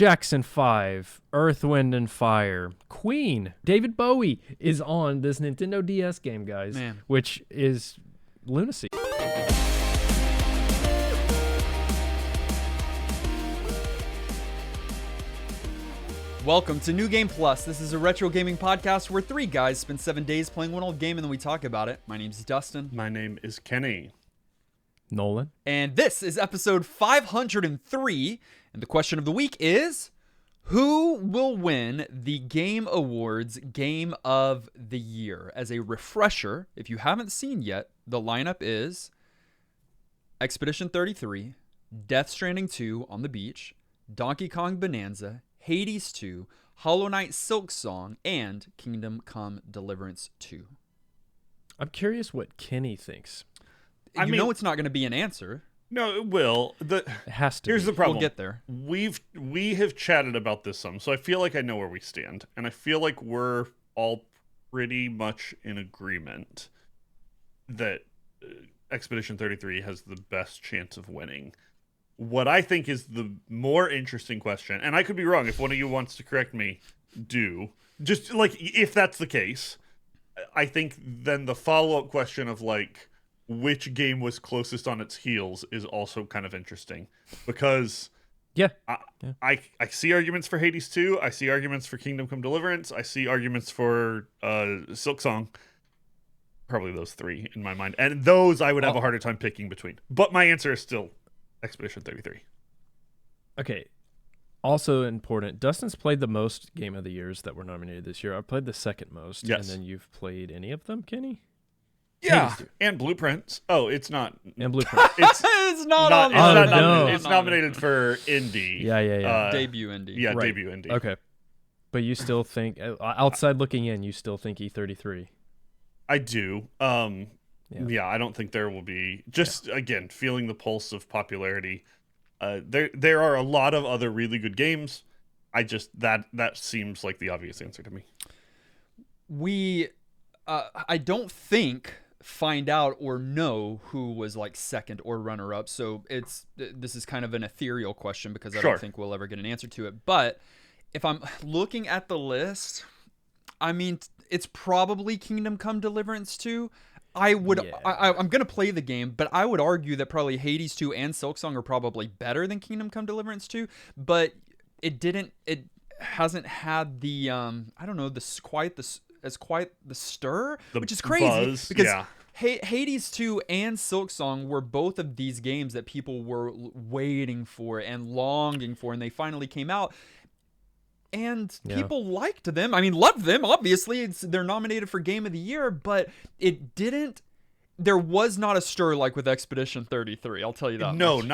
Jackson 5, Earth, Wind, and Fire, Queen, David Bowie is on this Nintendo DS game, guys, which is lunacy. Welcome to New Game Plus. This is a retro gaming podcast where three guys spend 7 days playing one old game and then we talk about it. My name's Dustin. My name is Kenny. Nolan. And this is episode 503. And the question of the week is, who will win the Game Awards Game of the Year? As a refresher, if you haven't seen yet, the lineup is Expedition 33, Death Stranding 2 on the Beach, Donkey Kong Bonanza, Hades 2, Hollow Knight Silk Song, and Kingdom Come Deliverance 2. I'm curious what Kenny thinks. I mean, it's not going to be an answer. No, it will. It has to. Here's the problem. We'll get there. We have chatted about this some, so I feel like I know where we stand, and I feel like we're all pretty much in agreement that Expedition 33 has the best chance of winning. What I think is the more interesting question, and I could be wrong, if one of you wants to correct me, do. Just, like, if that's the case, I think then the follow-up question of, like, which game was closest on its heels is also kind of interesting. Because I see arguments for Hades 2, I see arguments for Kingdom Come Deliverance, I see arguments for Silk Song. Probably those three in my mind. And those I would have a harder time picking between. But my answer is still Expedition 33. Okay. Also important, Dustin's played the most Game of the Years that were nominated this year. I've played the second most. Yes. And then you've played any of them, Kenny? Yeah. And Blueprints. Oh, it's not. And Blueprints. It's not on nominated. It's nominated for Indie. Yeah. Debut Indie. Yeah, Right. Debut Indie. Okay. But you still think, outside looking in, you still think E33? I do. Yeah, I don't think there will be. Just, again, feeling the pulse of popularity. There are a lot of other really good games. That seems like the obvious answer to me. I don't think find out or know who was like second or runner up. So this is kind of an ethereal question because I don't think we'll ever get an answer to it. But if I'm looking at the list, I mean, it's probably Kingdom Come Deliverance 2. I'm going to play the game, but I would argue that probably Hades 2 and Silk Song are probably better than Kingdom Come Deliverance 2, but it hasn't had the, I don't know, the stir, which is crazy buzz, because Hades 2 and Silk Song were both of these games that people were waiting for and longing for, and they finally came out. And people liked them. I mean, loved them, obviously. They're nominated for Game of the Year, but there was not a stir like with Expedition 33, I'll tell you that No, much.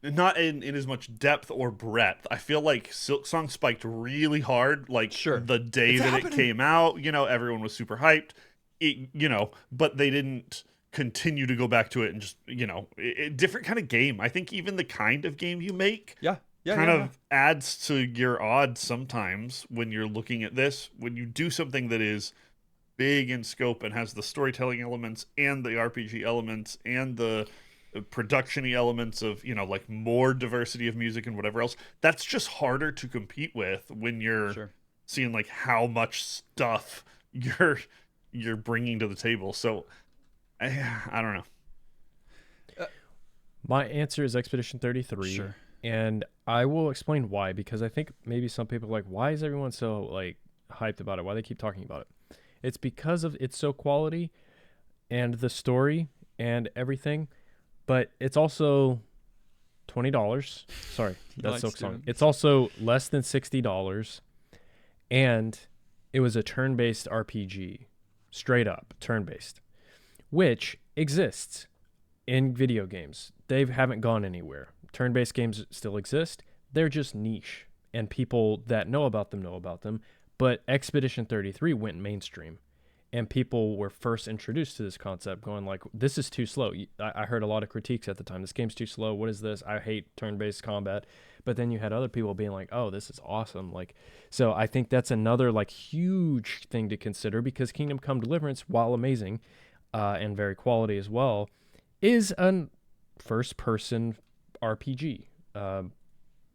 not in as much depth or breadth. I feel like Silk Song spiked really hard, like the day it came out. You know, everyone was super hyped. But they didn't continue to go back to it and just, different kind of game. I think even the kind of game you make kind of adds to your odds sometimes when you're looking at this. When you do something that is big in scope and has the storytelling elements and the RPG elements and the production-y elements of, like more diversity of music and whatever else, that's just harder to compete with when you're seeing like how much stuff you're bringing to the table. So I don't know. My answer is Expedition 33. Sure. And I will explain why, because I think maybe some people are like, why is everyone so like hyped about it? Why they keep talking about it? It's because of it's so quality and the story and everything, but it's also $20. Sorry, that's Silk Song. It's also less than $60, and it was a turn-based RPG, straight up turn-based, which exists in video games. They haven't gone anywhere. Turn-based games still exist. They're just niche, and people that know about them. But Expedition 33 went mainstream, and people were first introduced to this concept going like, this is too slow. I heard a lot of critiques at the time. This game's too slow. What is this? I hate turn-based combat. But then you had other people being like, oh, this is awesome. Like, so I think that's another like huge thing to consider, because Kingdom Come Deliverance, while amazing and very quality as well, is a first-person RPG.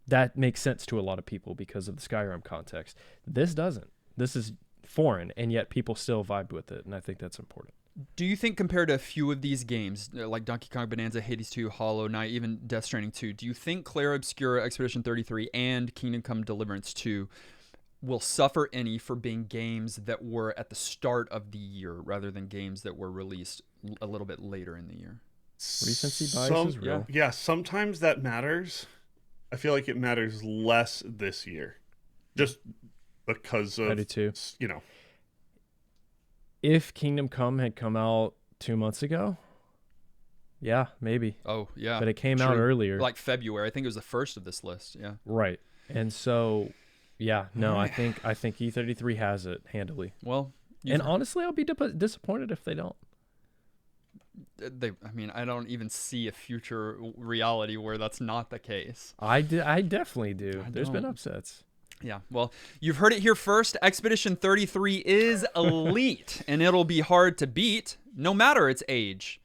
that makes sense to a lot of people because of the Skyrim context. This doesn't. This is foreign, and yet people still vibed with it, and I think that's important. Do you think compared to a few of these games, like Donkey Kong Bonanza, Hades 2, Hollow Knight, even Death Stranding 2, do you think Clara Obscura, Expedition 33, and Kingdom Come Deliverance 2 will suffer any for being games that were at the start of the year rather than games that were released a little bit later in the year? Recency bias is real. Yeah, sometimes that matters. I feel like it matters less this year. Just because of, I do too. You know. If Kingdom Come had come out 2 months ago, yeah, maybe. Oh, yeah. But it came out earlier. Like February. I think it was the first of this list, yeah. Right. And so, yeah, no, I think E33 has it handily. Well, and honestly, I'll be disappointed if they don't. I don't even see a future reality where that's not the case. I definitely do. There's been upsets. Yeah, well, you've heard it here first. Expedition 33 is elite, and it'll be hard to beat, no matter its age.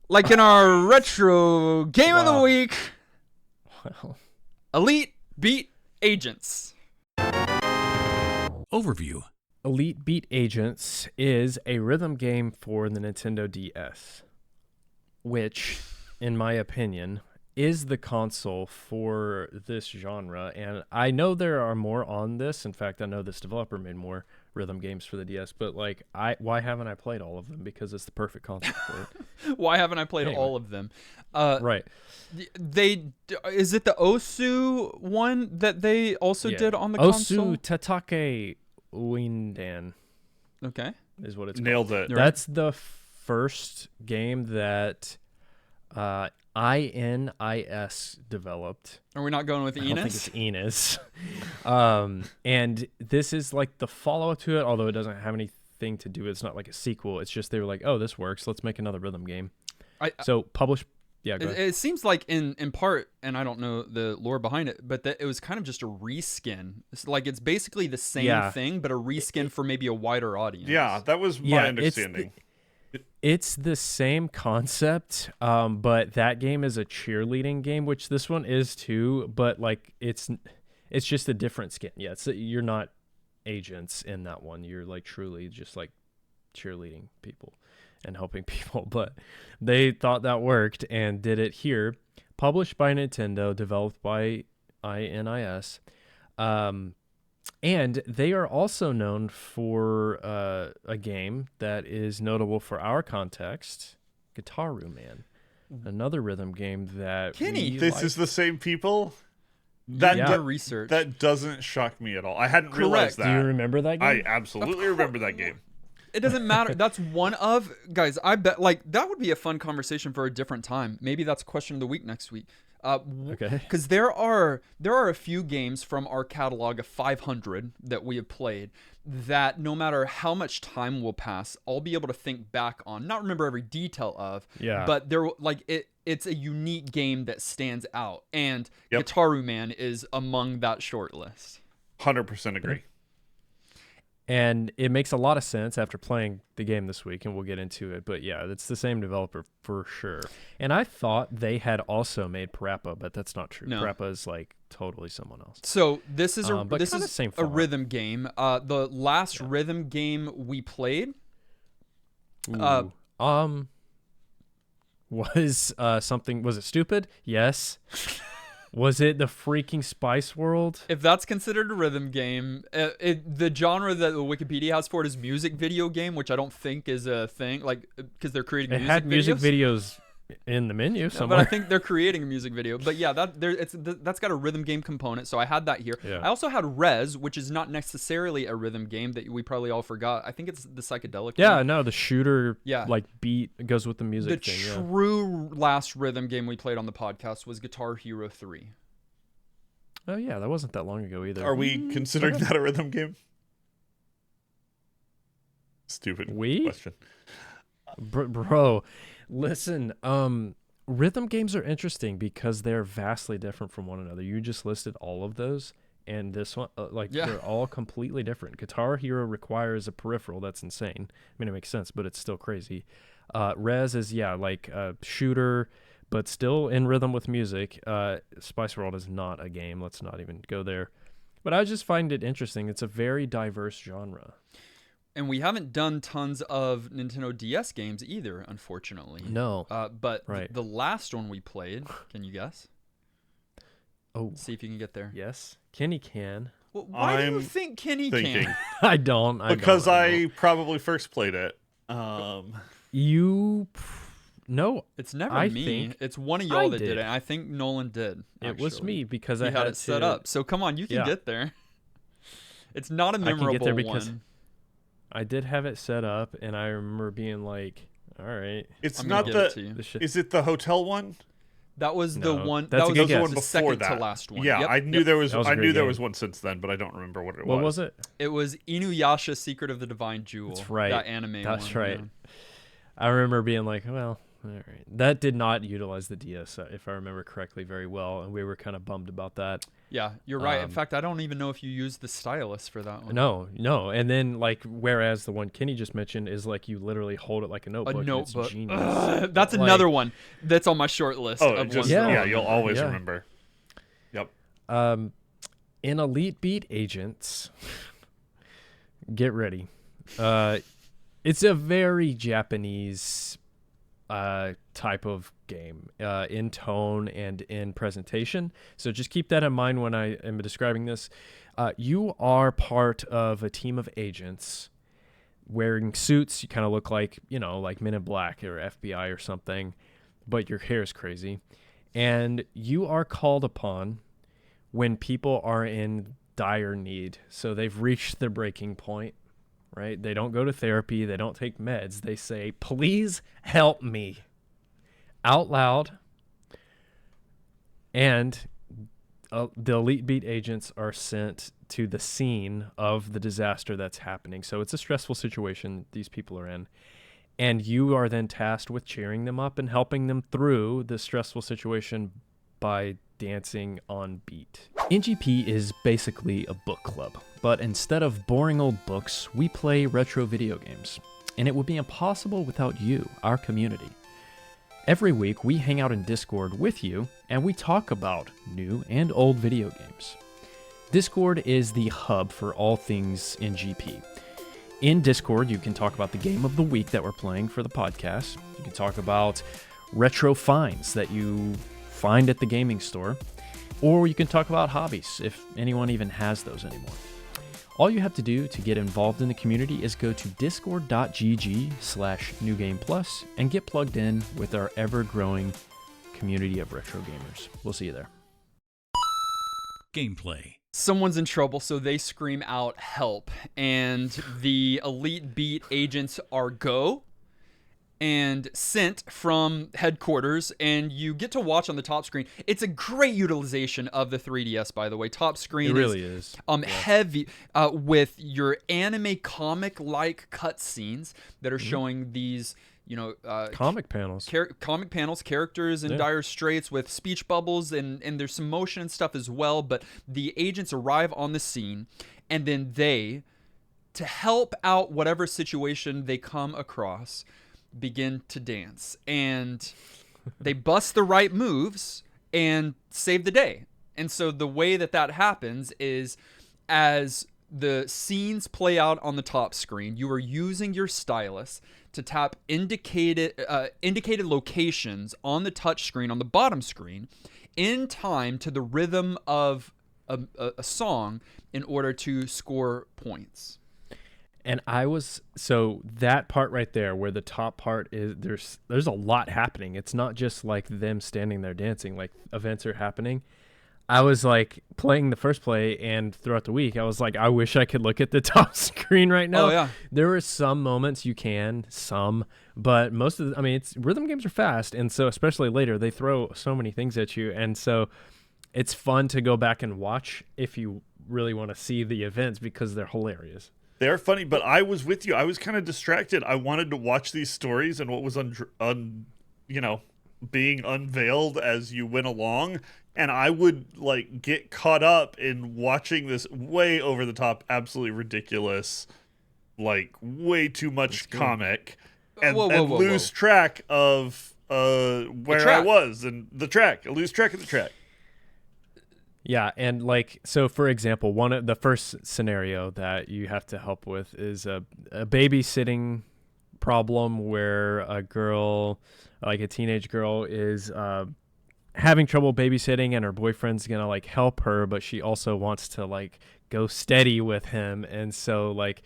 Like in our retro game of the week, Elite beat Agents. Overview. Elite Beat Agents is a rhythm game for the Nintendo DS, which, in my opinion, is the console for this genre. And I know there are more on this. In fact, I know this developer made more rhythm games for the DS, but why haven't I played all of them? Because it's the perfect console for it. Why haven't I played all of them? Right. Is it the Osu one that they also did on the console? Osu Tatake Windan. Okay. Is what it's Nailed called. it. That's the first game that INIS developed. Are we not going with Enos? I don't think it's Enos. And this is like the follow-up to it, although it doesn't have anything to do with it. It's not like a sequel. It's just they were like, oh, this works. Let's make another rhythm game. So published. Yeah, go ahead. It seems like in part, and I don't know the lore behind it, but that it was kind of just a reskin. It's basically the same thing, but a reskin for maybe a wider audience. Yeah, that was my understanding. It's the same concept, but that game is a cheerleading game, which this one is too. But it's just a different skin. Yeah, you're not agents in that one. You're truly just cheerleading people and helping people. But they thought that worked and did it here. Published by Nintendo, developed by INIS. And they are also known for a game that is notable for our context, Guitaru Man, another rhythm game that Kenny, this is the same people. Research. That doesn't shock me at all. I hadn't realized that. Do you remember that game? I absolutely remember that game. It doesn't matter. That's one of guys. I bet that would be a fun conversation for a different time. Maybe that's question of the week next week. Okay. Because there are a few games from our catalog of 500 that we have played that no matter how much time will pass, I'll be able to think back on, not remember every detail of. Yeah. But it's a unique game that stands out, and Guitaru Man is among that short list. 100% agree. And it makes a lot of sense after playing the game this week, and we'll get into it. But yeah, it's the same developer for sure. And I thought they had also made Parappa, but that's not true. No. Parappa is totally someone else. So this is a rhythm game. The last rhythm game we played was something. Was it stupid? Yes. Was it the freaking Spice World? If that's considered a rhythm game, the genre that the Wikipedia has for it is music video game, which I don't think is a thing, because they're creating music videos in the menu somewhere. But I think they're creating a music video. But yeah, that's got a rhythm game component, so I had that here. Yeah. I also had Rez, which is not necessarily a rhythm game that we probably all forgot. I think it's the psychedelic one. No, the shooter beat goes with the music the thing. The true last rhythm game we played on the podcast was Guitar Hero 3. Oh yeah, that wasn't that long ago either. Are we considering that a rhythm game? Stupid question. Bro, listen, rhythm games are interesting because they're vastly different from one another. You just listed all of those, and this one, they're all completely different. Guitar Hero requires a peripheral. That's insane. I mean, it makes sense, but it's still crazy. Rez is, a shooter, but still in rhythm with music. Spice World is not a game. Let's not even go there. But I just find it interesting. It's a very diverse genre. And we haven't done tons of Nintendo DS games either, unfortunately. No. But the last one we played, can you guess? Oh. See if you can get there. Yes. Kenny can. Well, why do you think Kenny can? I don't. Because I probably first played it. No, it's never me. It's one of y'all that did it. I think Nolan did. It was me because I had it set up. So come on, you can get there. It's not a memorable I can get there because one. I did have it set up, and I remember being like, "All right." It's not Is it the hotel one? That was the one. That was the one before second that. to last one. Yeah, yep. I knew there was. I knew there game. was one since then, but I don't remember what it was. What was it? It was Inuyasha: Secret of the Divine Jewel. That's right. That anime. That's one, right. Yeah. I remember being like, "Well, all right." That did not utilize the DS, if I remember correctly, very well, and we were kind of bummed about that. Yeah, you're right. In fact, I don't even know if you used the stylus for that one. No. And then, whereas the one Kenny just mentioned is you literally hold it like a notebook. A notebook. It's genius. That's another one that's on my short list. You'll always remember. Yep. In Elite Beat Agents, get ready. It's a very Japanese type of game in tone and in presentation. So just keep that in mind when I am describing this. You are part of a team of agents wearing suits. You kind of look like Men in Black or FBI or something, but your hair is crazy. And you are called upon when people are in dire need. So they've reached their breaking point. Right? They don't go to therapy. They don't take meds. They say, "Please help me," out loud. And the Elite Beat agents are sent to the scene of the disaster that's happening. So it's a stressful situation these people are in. And you are then tasked with cheering them up and helping them through the stressful situation by dancing on beat. NGP is basically a book club, but instead of boring old books, we play retro video games. And it would be impossible without you, our community. Every week, we hang out in Discord with you, and we talk about new and old video games. Discord is the hub for all things NGP. In Discord, you can talk about the game of the week that we're playing for the podcast. You can talk about retro finds that you find at the gaming store, or you can talk about hobbies, if anyone even has those anymore. All you have to do to get involved in the community is go to discord.gg/newgameplus and get plugged in with our ever-growing community of retro gamers. We'll see you there. Gameplay. Someone's in trouble, so they scream out help, and the Elite Beat agents are go and sent from headquarters, and you get to watch on the top screen. It's a great utilization of the 3DS, by the way. Top screen it really is. Heavy with your anime comic-like cutscenes that are showing these, comic panels. Comic panels, characters in dire straits with speech bubbles, and there's some motion and stuff as well. But the agents arrive on the scene, and then to help out whatever situation they come across, begin to dance, and they bust the right moves and save the day. And so the way that happens is, as the scenes play out on the top screen, you are using your stylus to tap indicated locations on the touch screen on the bottom screen in time to the rhythm of a song in order to score points. And so that part right there, where the top part is, there's a lot happening. It's not just like them standing there dancing, like events are happening. I was like playing the first play, and throughout the week, I was like, I wish I could look at the top screen right now. Oh, yeah. There were some moments but most of rhythm games are fast. And so especially later, they throw so many things at you. And so it's fun to go back and watch if you really want to see the events, because they're hilarious. They're funny, but I was with you. I was kind of distracted. I wanted to watch these stories and what was being unveiled as you went along, and I would get caught up in watching this way over the top, absolutely ridiculous, way too much comic, and lose track of where I was and the track. I lose track of the track. Yeah, and like, so for example, one of the first scenario that you have to help with is a babysitting problem where a girl, like a teenage girl, is having trouble babysitting, and her boyfriend's gonna like help her, but she also wants to like go steady with him, and so like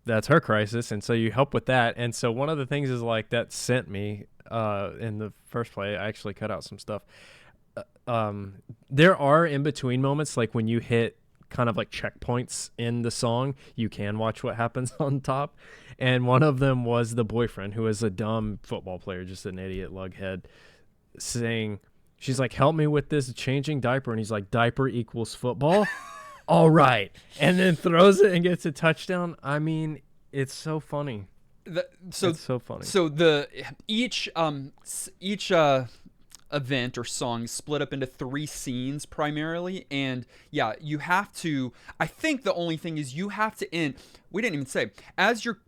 that's her crisis, and so you help with that. And so one of the things is like that sent me in the first play, I actually cut out some stuff. There are in between moments, like when you hit kind of like checkpoints in the song, you can watch what happens on top. And one of them was the boyfriend, who is a dumb football player, just an idiot lughead, saying, she's like, help me with this changing diaper. And he's like, diaper equals football. All right. And then throws it and gets a touchdown. I mean, it's so funny. It's so funny. So each event or song split up into 3 scenes primarily, and yeah, you have to, I think the only thing is you have to end, we didn't even say, as you're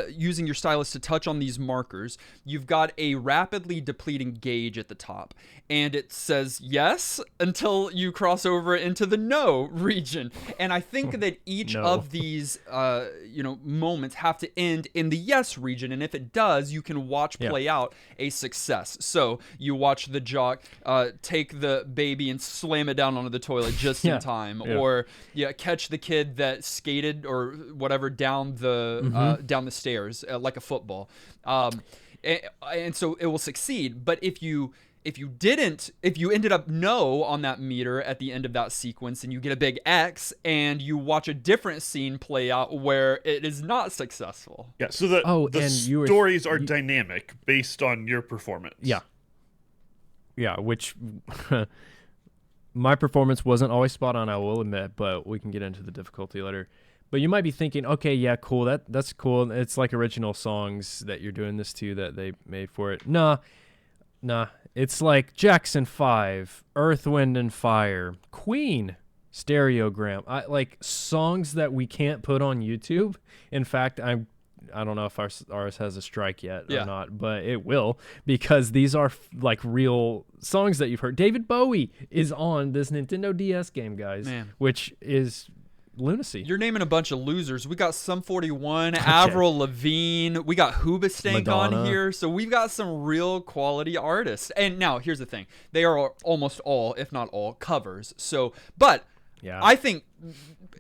using your stylus to touch on these markers, you've got a rapidly depleting gauge at the top, and it says yes until you cross over into the no region. And I think that each of these moments have to end in the yes region, and if it does, you can watch play out a success. So you watch the jock take the baby and slam it down onto the toilet just in time, or catch the kid that skated or whatever down the stairs like a football, and so it will succeed. But if you ended up no on that meter at the end of that sequence, and you get a big X, and you watch a different scene play out where it is not successful. Yeah, so the stories are dynamic based on your performance. Yeah, which my performance wasn't always spot on, I will admit, but we can get into the difficulty later. But you might be thinking, okay, yeah, cool, that's cool. It's like original songs that you're doing this to that they made for it. Nah. It's like Jackson 5, Earth, Wind, and Fire, Queen, Stereogram. Like songs that we can't put on YouTube. In fact, I don't know if ours has a strike yet or not, but it will, because these are like real songs that you've heard. David Bowie is on this Nintendo DS game, guys, which is lunacy. You're naming a bunch of losers. We got Sum 41, Avril Lavigne, we got Hoobastank on here, so we've got some real quality artists. And now here's the thing: they are almost all, if not all, covers. So, but I think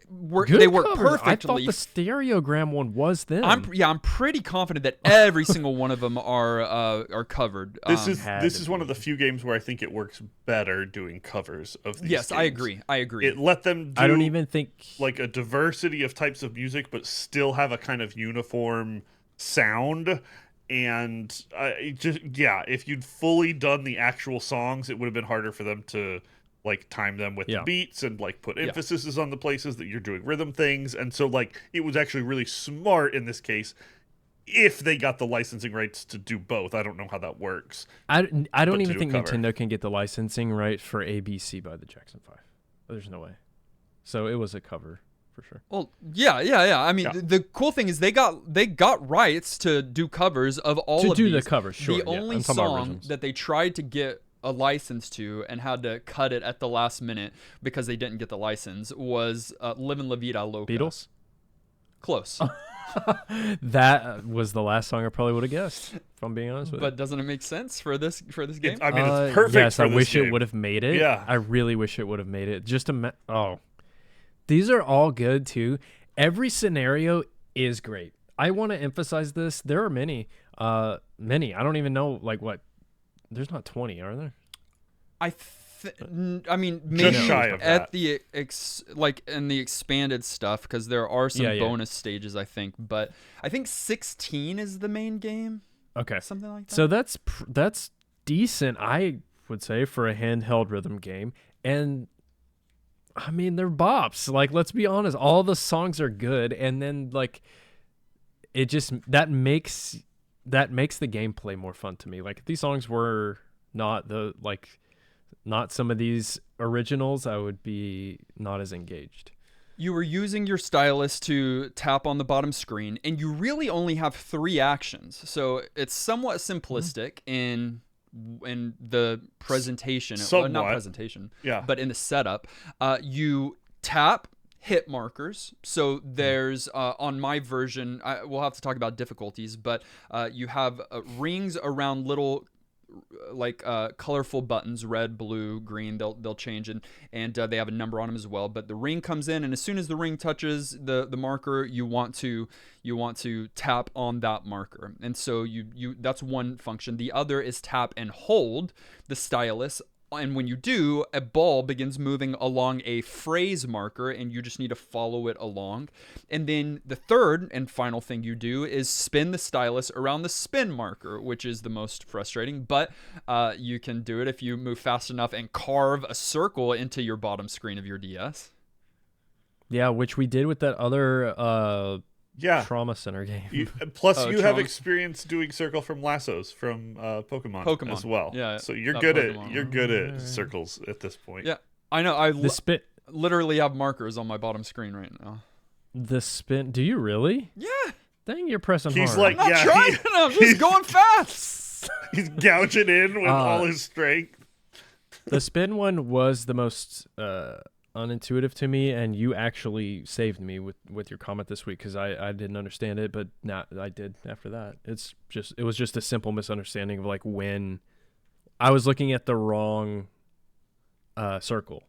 they work perfectly. I thought the Stereogram one was them. I'm pretty confident that every single one of them are covered. This is one of the few games where I think it works better doing covers of these games. I agree. It let them do, I don't even think, like, a diversity of types of music, but still have a kind of uniform sound. And if you'd fully done the actual songs, it would have been harder for them to like time them with the beats and like put emphasis on the places that you're doing rhythm things. And so like it was actually really smart in this case if they got the licensing rights to do both. I don't know how that works. I don't even think Nintendo can get the licensing right for ABC by the Jackson 5. There's no way. So it was a cover for sure. Well, yeah. I mean, the cool thing is they got rights to do covers of all of these. To do the covers, sure. The only song that they tried to get a license to and had to cut it at the last minute because they didn't get the license was Livin' La Vida Loca. Beatles? Close. That was the last song I probably would have guessed, if I'm being honest with you. But doesn't it make sense for this game? I mean, it's perfect. Yes, for I this wish game. it would have made it. Yeah. I really wish it would have made it. These are all good too. Every scenario is great. I want to emphasize this. There are many. I don't even know like what. There's not 20, are there? I mean, maybe just shy of at that. the in the expanded stuff, because there are some bonus stages, I think. But I think 16 is the main game. Okay, something like that. So that's decent, I would say, for a handheld rhythm game. And I mean, they're bops. Like, let's be honest, all the songs are good, and then like it just that makes the gameplay more fun to me. Like, if these songs were not some of these originals, I would be not as engaged. You were using your stylus to tap on the bottom screen, and you really only have 3 actions. So it's somewhat simplistic in in the presentation, not presentation, but in the setup, you tap hit markers. So there's on my version, we'll have to talk about difficulties, but you have rings around little colorful buttons, red, blue, green. They'll change, and they have a number on them as well. But the ring comes in, and as soon as the ring touches the marker, you want to tap on that marker. And so you that's one function. The other is tap and hold the stylus. And when you do, a ball begins moving along a phrase marker, and you just need to follow it along. And then the third and final thing you do is spin the stylus around the spin marker, which is the most frustrating. But you can do it if you move fast enough and carve a circle into your bottom screen of your DS. Yeah, which we did with that other Trauma Center game. You have experience doing circle from lassos from Pokemon as well. Yeah, so you're good at circles at this point. Yeah, I know. I literally have markers on my bottom screen right now. The spin? Do you really? Yeah. Dang, you're pressing He's hard. Like, I'm not trying. I'm just going fast. He's gouging in with all his strength. The spin one was the most unintuitive to me, and you actually saved me with your comment this week, because I didn't understand it, but I did after that. It was just a simple misunderstanding of like when I was looking at the wrong circle,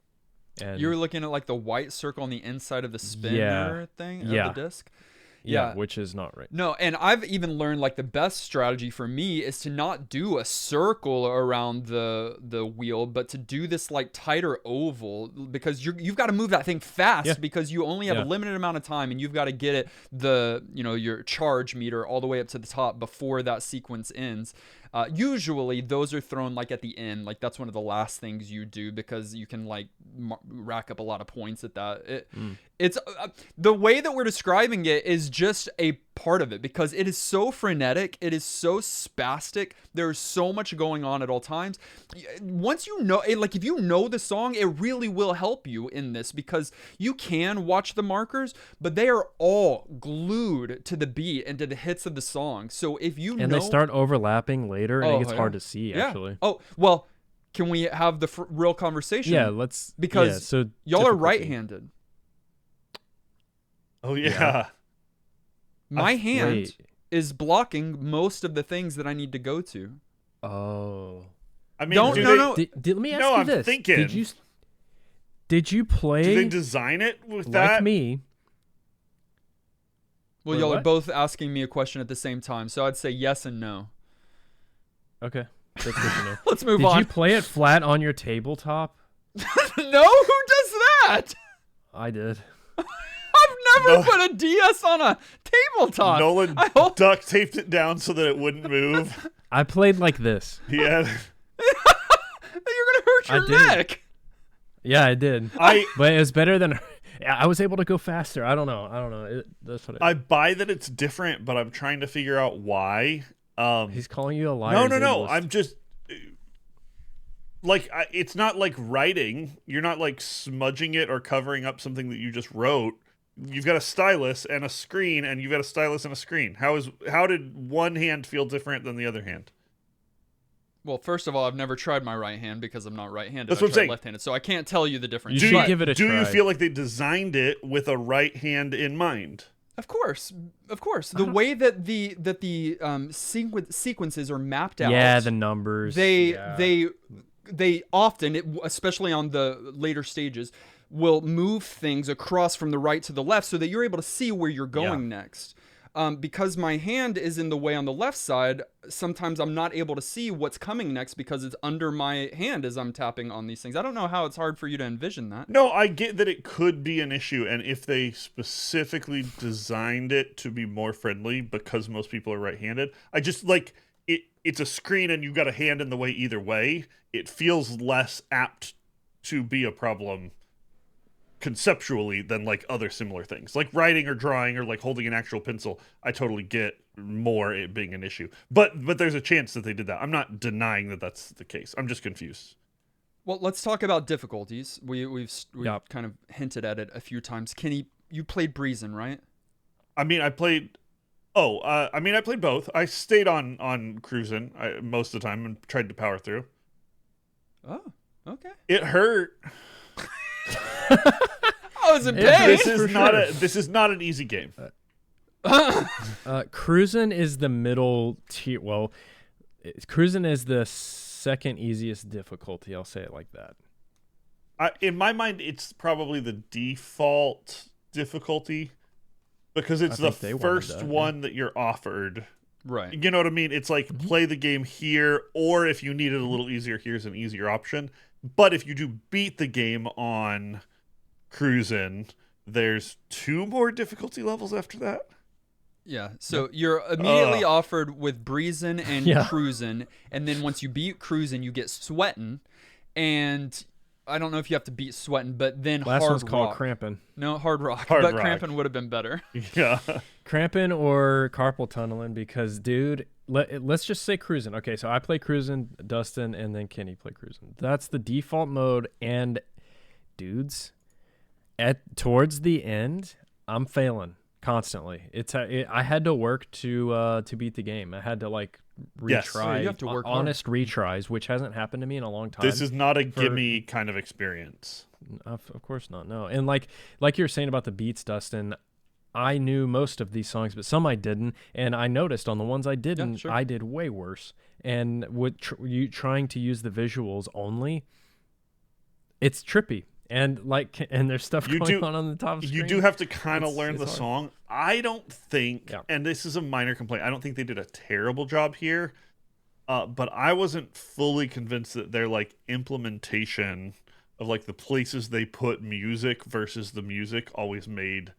and you were looking at like the white circle on the inside of the spinner thing of the disc. Yeah, which is not right. No, and I've even learned like the best strategy for me is to not do a circle around the wheel, but to do this like tighter oval, because you've got to move that thing fast because you only have a limited amount of time, and you've got to get it your charge meter all the way up to the top before that sequence ends. Usually those are thrown like at the end, like that's one of the last things you do, because you can like rack up a lot of points at that. It's the way that we're describing it is just a part of it, because it is so frenetic, it is so spastic, there's so much going on at all times. Once you know it, like if you know the song, it really will help you in this, because you can watch the markers, but they are all glued to the beat and to the hits of the song. So if you and they start overlapping later, and it gets hard to see actually. Oh well, can we have the real conversation? Yeah, let's. Because so y'all are right-handed. Oh yeah. My hand is blocking most of the things that I need to go to. Oh. I mean, no. Let me ask you this. Thinking. Did you play? Did they design it with that? Like me. Well, y'all are both asking me a question at the same time, so I'd say yes and no. Okay. That's good to know. Let's move on. Did you play it flat on your tabletop? No? Who does that? I did. I've never put a DS on a tabletop. Nolan duct taped it down so that it wouldn't move. I played like this. Yeah. You're going to hurt your neck. Yeah, I did. But it was better than... I was able to go faster. I don't know. That's what I buy that it's different, but I'm trying to figure out why. He's calling you a liar. No. I'm just... Like, it's not like writing. You're not like smudging it or covering up something that you just wrote. You've got a stylus and a screen, and you've got a stylus and a screen. How did one hand feel different than the other hand? Well, first of all, I've never tried my right hand because I'm not right-handed. That's what I'm saying. Left-handed, so I can't tell you the difference. You should give it a try. Do you feel like they designed it with a right hand in mind? Of course. The way that the sequences are mapped out. Yeah, the numbers. They often, especially on the later stages, will move things across from the right to the left so that you're able to see where you're going next. Because my hand is in the way on the left side, sometimes I'm not able to see what's coming next because it's under my hand as I'm tapping on these things. I don't know how it's hard for you to envision that. No, I get that it could be an issue, and if they specifically designed it to be more friendly because most people are right-handed, I just like it's a screen and you've got a hand in the way either way. It feels less apt to be a problem conceptually than like other similar things like writing or drawing or like holding an actual pencil. I totally get more it being an issue, but there's a chance that they did that. I'm not denying that that's the case. I'm just confused. Well, let's talk about difficulties. We've kind of hinted at it a few times. Kenny, you played Breezin', right? I mean, I played Oh, I mean, I played both. I stayed on cruising most of the time and tried to power through. Oh, okay. It hurt. I was in pain. This is not an easy game. Cruising is the middle tier. Well, cruising is the second easiest difficulty. I'll say it like that. In my mind, it's probably the default difficulty because it's the first one that you're offered. Right. You know what I mean? It's like play the game here, or if you need it a little easier, here's an easier option. But if you do beat the game on cruising, there's 2 more difficulty levels after that. Yeah, so you're immediately offered with breezing and cruising, and then once you beat cruising, you get sweating, and I don't know if you have to beat sweating, but then last hard one's rock. called cramping. No, hard rock, hard but rock. cramping would have been better. Yeah, cramping or carpal tunneling because, dude, let's just say cruising. Okay, so I play cruising, Dustin, and then Kenny play cruising. That's the default mode, and dudes, towards the end, I'm failing constantly. I had to work to beat the game. I had to like retry. Yes. Yeah, you have to work honest retries, which hasn't happened to me in a long time. This is not a gimme kind of experience. Of course not. No, and like you were saying about the beats, Dustin. I knew most of these songs, but some I didn't, and I noticed on the ones I didn't, I did way worse. And with you trying to use the visuals only, it's trippy. And there's stuff going on the top screen. You do have to kind of learn the song. I don't think, and this is a minor complaint, I don't think they did a terrible job here, but I wasn't fully convinced that their like implementation of like the places they put music versus the music always made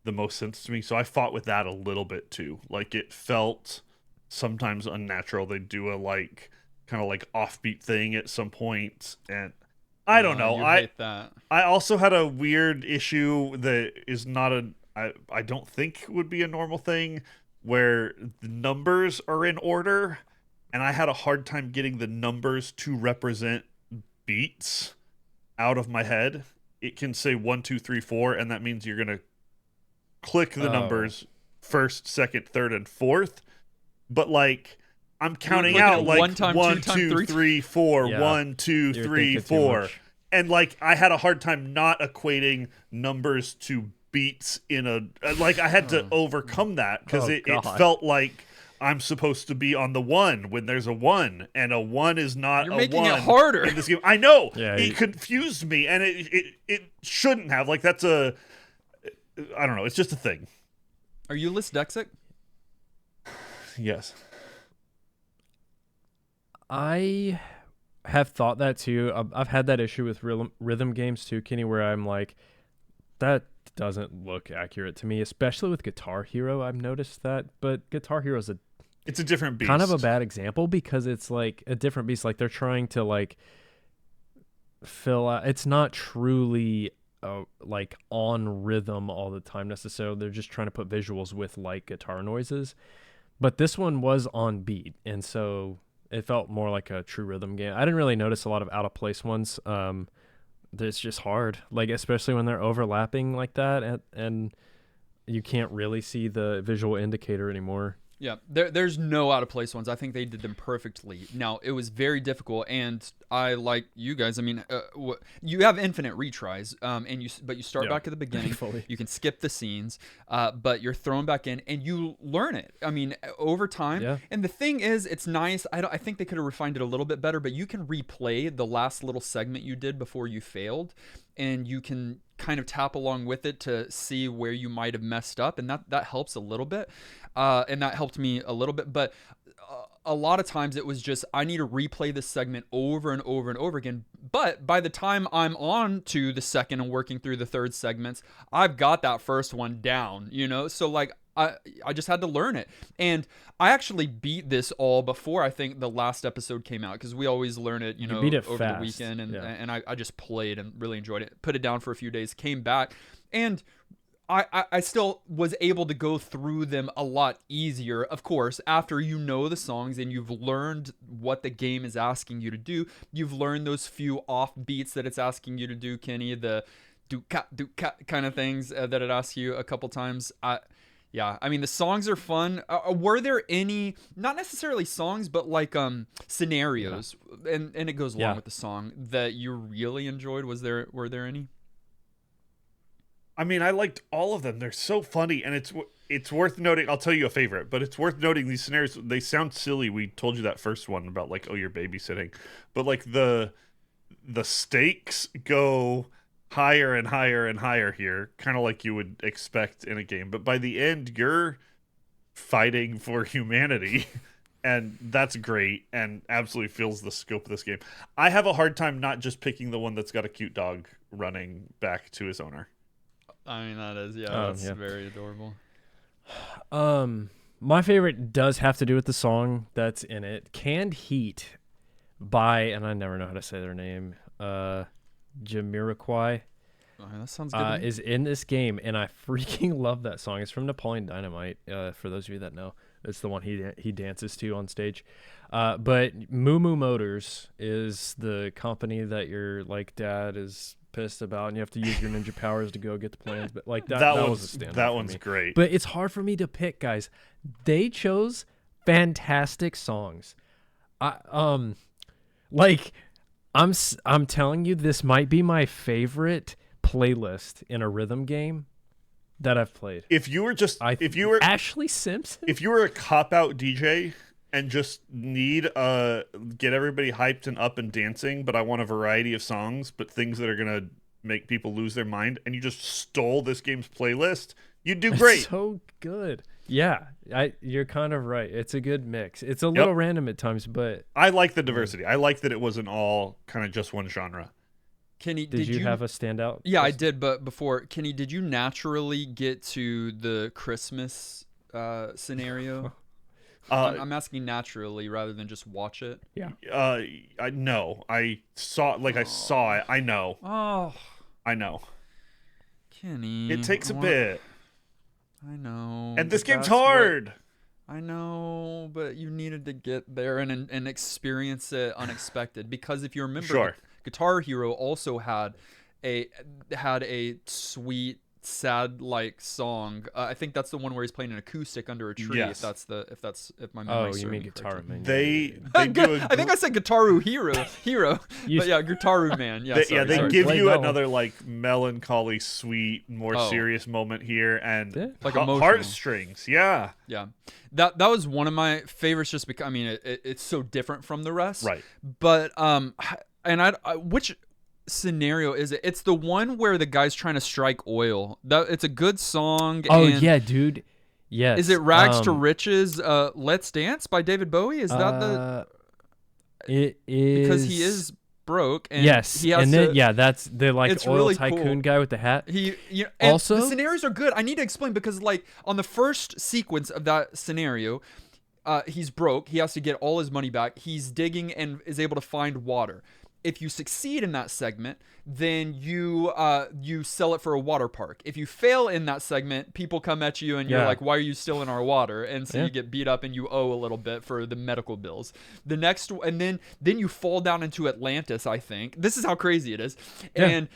the most sense to me. So I fought with that a little bit too. Like it felt sometimes unnatural. They do a like kind of like offbeat thing at some point, and I don't know. I also had a weird issue that is not I don't think would be a normal thing, where the numbers are in order, and I had a hard time getting the numbers to represent beats out of my head. It can say 1, 2, 3, 4, and that means you're gonna click the numbers first, second, third, and fourth. But like I'm counting out like 1, 2, 3, 4, 1, 2, 3, 4. And like I had a hard time not equating numbers to beats in a like I had to overcome that because it felt like I'm supposed to be on the 1 when there's a 1, and a 1 is not You're a making 1 it harder in this game. I know. Yeah, it confused me, and it shouldn't have. Like that's I don't know. It's just a thing. Are you dyslexic? Yes. I have thought that too. I've had that issue with rhythm games too, Kenny, where I'm like, that doesn't look accurate to me, especially with Guitar Hero. I've noticed that, but Guitar Hero is it's a different beast. Kind of a bad example because it's like a different beast. Like they're trying to like fill out. It's not truly like on rhythm all the time necessarily. They're just trying to put visuals with like guitar noises. But this one was on beat, and so it felt more like a true rhythm game. I didn't really notice a lot of out of place ones. It's just hard, like especially when they're overlapping like that, and you can't really see the visual indicator anymore. Yeah, there's no out of place ones. I think they did them perfectly. Now, it was very difficult, and I like you guys. I mean, you have infinite retries, but you start back at the beginning. You can skip the scenes, but you're thrown back in, and you learn it. I mean, over time. Yeah. And the thing is, it's nice. I think they could have refined it a little bit better, but you can replay the last little segment you did before you failed, and you can kind of tap along with it to see where you might have messed up, and that helps a little bit. And that helped me a little bit, but a lot of times it was just, I need to replay this segment over and over and over again. But by the time I'm on to the second and working through the third segments, I've got that first one down, So like, I just had to learn it. And I actually beat this all before I think the last episode came out, because we always learn it, over the weekend. And I just played and really enjoyed it. Put it down for a few days, came back, and I still was able to go through them a lot easier, of course, after you know the songs and you've learned what the game is asking you to do. You've learned those few off beats that it's asking you to do, Kenny, the do-ka kind of things that it asks you a couple times. Yeah, I mean the songs are fun. Were there any, not necessarily songs, but like scenarios, and it goes along with the song that you really enjoyed? Were there any? I mean, I liked all of them. They're so funny, and it's worth noting. I'll tell you a favorite, but it's worth noting these scenarios. They sound silly. We told you that first one about like, oh, you're babysitting, but like the stakes go higher and higher and higher here, kind of like you would expect in a game. But by the end, you're fighting for humanity, and that's great and absolutely fills the scope of this game. I have a hard time not just picking the one that's got a cute dog running back to his owner. I mean, that is, that's very adorable. My favorite does have to do with the song that's in it. Canned Heat by, and I never know how to say their name, Jamiroquai. That sounds good. Is in this game, and I freaking love that song. It's from Napoleon Dynamite, for those of you that know. It's the one he dances to on stage. But Moo Moo Motors is the company that your like dad is pissed about, and you have to use your ninja powers to go get the plans. But like that was a standout. That one's great. But it's hard for me to pick, guys. They chose fantastic songs. I'm telling you, this might be my favorite playlist in a rhythm game that I've played. If you were Ashley Simpson, if you were a cop-out DJ and just need get everybody hyped and up and dancing, but I want a variety of songs, but things that are gonna make people lose their mind, and you just stole this game's playlist, you'd do great. It's so good. Yeah, you're kind of right. It's a good mix. It's a little random at times, but I like the diversity. I like that it wasn't all kind of just one genre. Kenny, did you have a standout? Yeah, I did. But before, Kenny, did you naturally get to the Christmas scenario? I'm asking naturally rather than just watch it. Yeah. No, I saw it. I know. Oh, I know. Kenny, it takes a bit. I know. And this game's hard. I know, but you needed to get there and experience it unexpected, because if you remember, Guitar Hero also had a sweet, sad like song. I think that's the one where he's playing an acoustic under a tree. Yes. If my memory serves you mean me Guitar correctly. Man? They do I think I said Guitaru Hero, but yeah, Guitaru Man. Yeah, they give you another like melancholy, sweet, more serious moment here, and like heartstrings. Yeah. That was one of my favorites, just because I mean it's so different from the rest. Right. But which scenario is it? It's the one where the guy's trying to strike oil. It's a good song. Oh yeah, dude. Yes. Is it Rags to Riches? Let's Dance by David Bowie. Is that the? It is, because he is broke. And yes, he has that's the like oil really tycoon cool guy with the hat. And also the scenarios are good. I need to explain, because like on the first sequence of that scenario, he's broke. He has to get all his money back. He's digging and is able to find water. If you succeed in that segment, then you sell it for a water park. If you fail in that segment, people come at you and you're like, why are you still in our water? And so you get beat up and you owe a little bit for the medical bills. The next, and then you fall down into Atlantis, I think. This is how crazy it is. And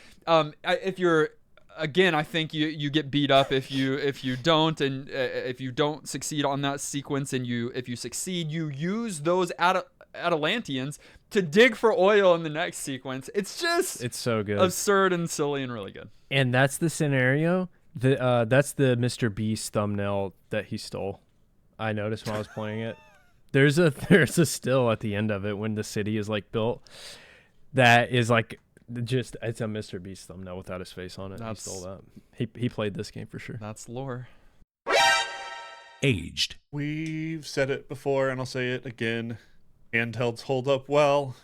if you're, again, I think you get beat up if you don't, and if you don't succeed on that sequence, and if you succeed, you use those Atalanteans to dig for oil in the next sequence. It's so good, absurd and silly and really good. And that's the scenario. That's the Mr. Beast thumbnail that he stole. I noticed when I was playing it. There's a still at the end of it when the city is like built. That is like it's a Mr. Beast thumbnail without his face on it. He stole that. He played this game for sure. That's lore. Aged. We've said it before, and I'll say it again. Handhelds hold up well.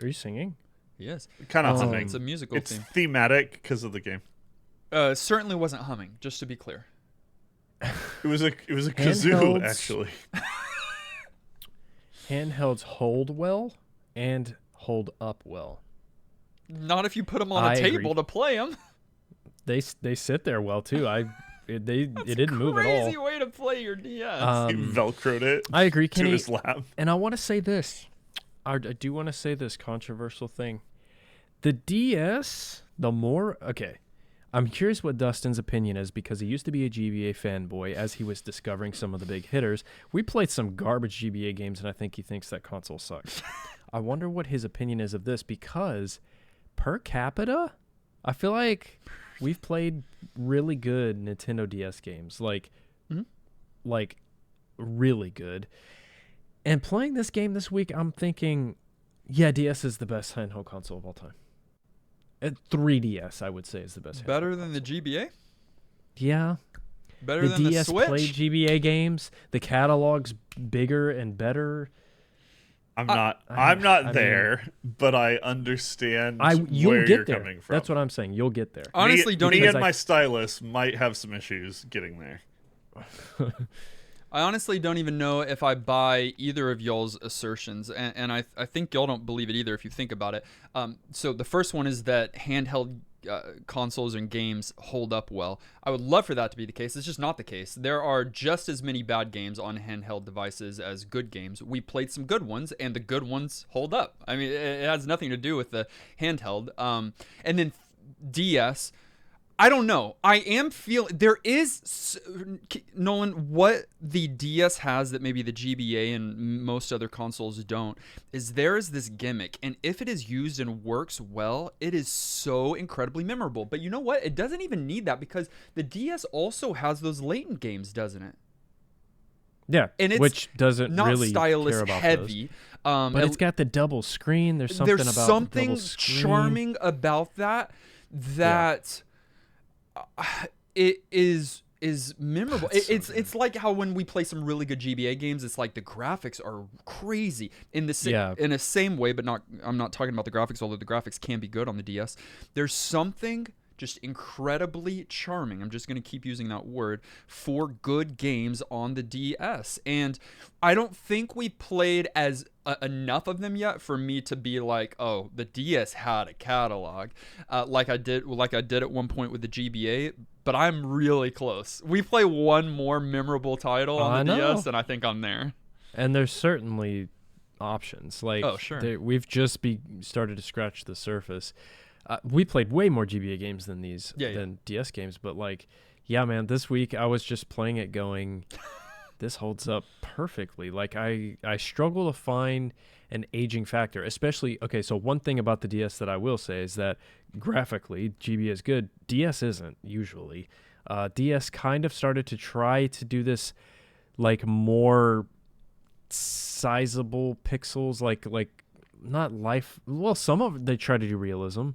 Are you singing? Yes. Kind of humming. It's a musical It's theme. thematic because of the game. Certainly wasn't humming, just to be clear. It was a kazoo, actually. Handhelds hold well and hold up well. Not if you put them on a table to play them. They sit there well too. It didn't move at all. Crazy way to play your DS. He velcroed it. I agree, Kenny. To his lap. And I want to say this. I do want to say this controversial thing. The DS, I'm curious what Dustin's opinion is because he used to be a GBA fanboy as he was discovering some of the big hitters. We played some garbage GBA games, and I think he thinks that console sucks. I wonder what his opinion is of this because per capita, I feel like we've played really good Nintendo DS games, like really good. And playing this game this week, I'm thinking, yeah, DS is the best handheld console of all time. 3DS, I would say, is the best. Better than the GBA? Yeah. Better than the Switch? The DS played GBA games. The catalog's bigger and better. I'm not there, but I understand where you're coming from. That's what I'm saying. You'll get there. Honestly, me and my stylus might have some issues getting there. I honestly don't even know if I buy either of y'all's assertions, and I think y'all don't believe it either if you think about it. So the first one is that handheld consoles and games hold up well. I would love for that to be the case. It's just not the case. There are just as many bad games on handheld devices as good games. We played some good ones, and the good ones hold up. I mean, it has nothing to do with the handheld. And then DS... I don't know. I am feeling there is, Nolan, what the DS has that maybe the GBA and most other consoles don't is there is this gimmick. And if it is used and works well, it is so incredibly memorable. But you know what? It doesn't even need that because the DS also has those latent games, doesn't it? Yeah, and it's which doesn't not really stylus care about heavy. But it's got the double screen. There's something about something double screen. Charming about that. It is memorable. It's like how when we play some really good GBA games, it's like the graphics are crazy in a same way, but not. I'm not talking about the graphics, although the graphics can be good on the DS. There's something just incredibly charming. I'm just going to keep using that word for good games on the DS, and I don't think we played as enough of them yet for me to be like, oh, the DS had a catalog, like I did at one point with the GBA. But I'm really close. We play one more memorable title on the DS, and I think I'm there. And there's certainly options. Like, oh, sure. We've just started to scratch the surface. We played way more GBA games than than DS games, but like, yeah, man, this week I was just playing it going, this holds up perfectly. Like I struggle to find an aging factor, especially, okay, so one thing about the DS that I will say is that graphically, GBA is good. DS isn't usually. DS kind of started to try to do this like more sizable pixels, like not life. Well, some of it, they try to do realism.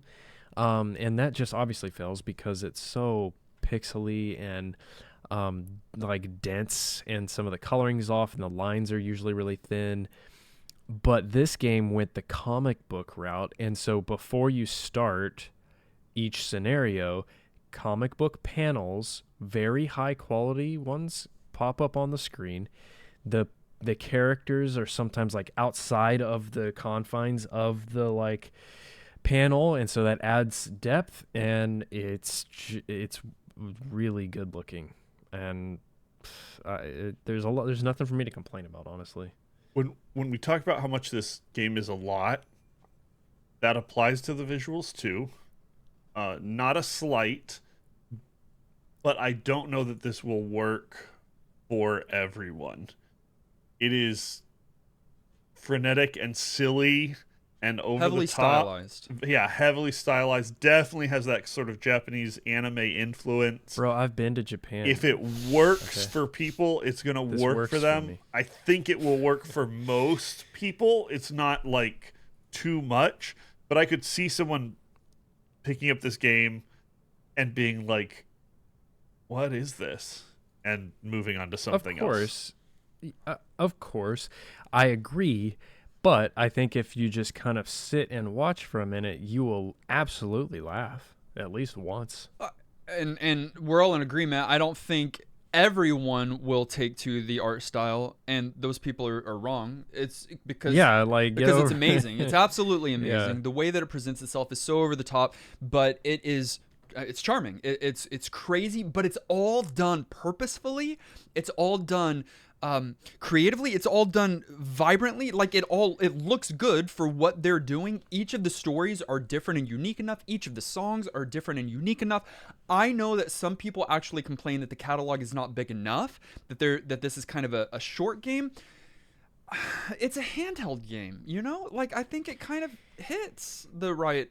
And that just obviously fails because it's so pixely and like dense, and some of the coloring's off and the lines are usually really thin. But this game went the comic book route, and so before you start each scenario, comic book panels, very high quality ones, pop up on the screen. The characters are sometimes like outside of the confines of the like panel, and so that adds depth, and it's really good looking, and there's nothing for me to complain about, honestly. When we talk about how much this game is a lot, that applies to the visuals too. Not a slight, but I don't know that this will work for everyone. It is frenetic and silly and over heavily the top. Stylized. Yeah, heavily stylized. Definitely has that sort of Japanese anime influence. Bro, I've been to Japan. If it works for people, it's going to work for them. I think it will work for most people. It's not like too much, but I could see someone picking up this game and being like, what is this? And moving on to something else. Of course, I agree. But I think if you just kind of sit and watch for a minute, you will absolutely laugh at least once. And we're all in agreement. I don't think everyone will take to the art style, and those people are wrong. It's because it's amazing. It's absolutely amazing. Yeah. The way that it presents itself is so over the top, but it's charming. It's crazy, but it's all done purposefully. It's all done creatively, it's all done vibrantly. Like it looks good for what they're doing. Each of the stories are different and unique enough. Each of the songs are different and unique enough. I know that some people actually complain that the catalog is not big enough, that this is kind of a short game. It's a handheld game, you know? Like, I think it kind of hits the right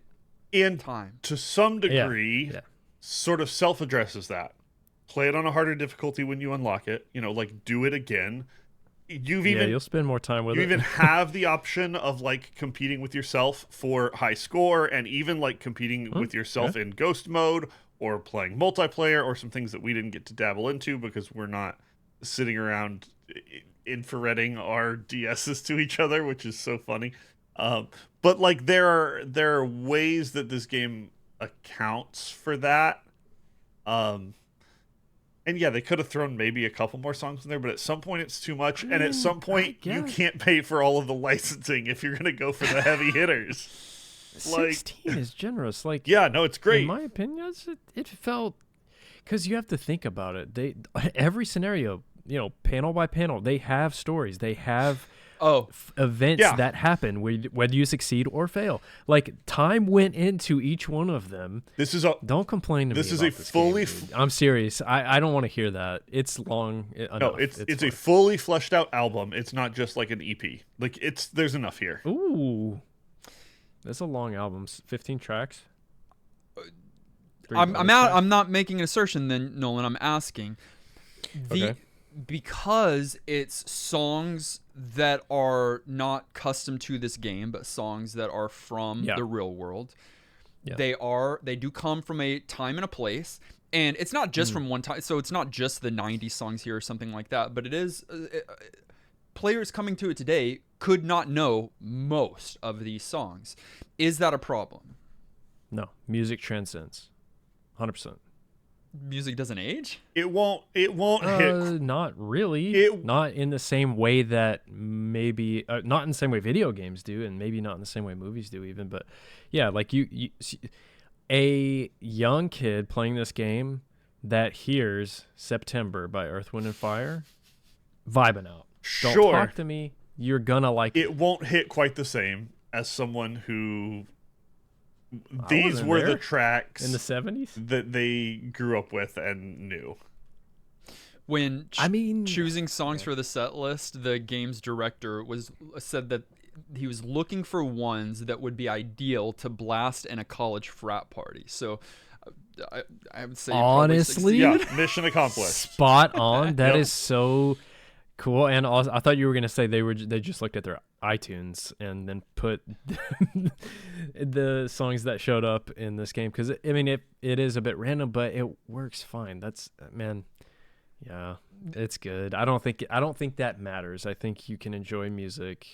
time. To some degree, sort of self-addresses that. Play it on a harder difficulty when you unlock it. You know, like, do it again. You'll spend more time with it. You even have the option of, like, competing with yourself for high score, and even, like, competing with yourself in ghost mode, or playing multiplayer, or some things that we didn't get to dabble into because we're not sitting around infrareding our DSs to each other, which is so funny. But like there are ways that this game accounts for that. And yeah, they could have thrown maybe a couple more songs in there, but at some point it's too much, and at some point you can't pay for all of the licensing if you're going to go for the heavy hitters. 16 is generous. Like, yeah, no, it's great. In my opinion, it felt, because you have to think about it. Every scenario, you know, panel by panel, they have stories. They have events that happen whether you succeed or fail. Like, time went into each one of them. Don't complain to me. This is a fully. I'm serious. I don't want to hear that. It's long. No, it's a fully fleshed out album. It's not just like an EP. Like, there's enough here. Ooh, that's a long album. 15 tracks. I'm not making an assertion then, Nolan. I'm asking. Because it's songs that are not custom to this game, but songs that are from the real world. Yeah. They do come from a time and a place, and it's not just from one time. So it's not just the 90s songs here or something like that, but it is players coming to it today could not know most of these songs. Is that a problem? No, music transcends. 100%. Music doesn't age? It won't hit. Not really. Not in the same way that maybe not in the same way video games do, and maybe not in the same way movies do even. But yeah, like you a young kid playing this game that hears September by Earth, Wind and Fire, vibing out. Don't talk to me. You're gonna like it. It won't hit quite the same as someone who. These were the tracks in the 70s that they grew up with and knew. When choosing songs for the set list, the game's director said that he was looking for ones that would be ideal to blast in a college frat party. So I would say honestly, mission accomplished. Spot on. That is so cool. And also, I thought you were gonna say they just looked at their iTunes and then put the songs that showed up in this game, because I mean it is a bit random, but it works fine. That's it's good. I don't think that matters. I think you can enjoy music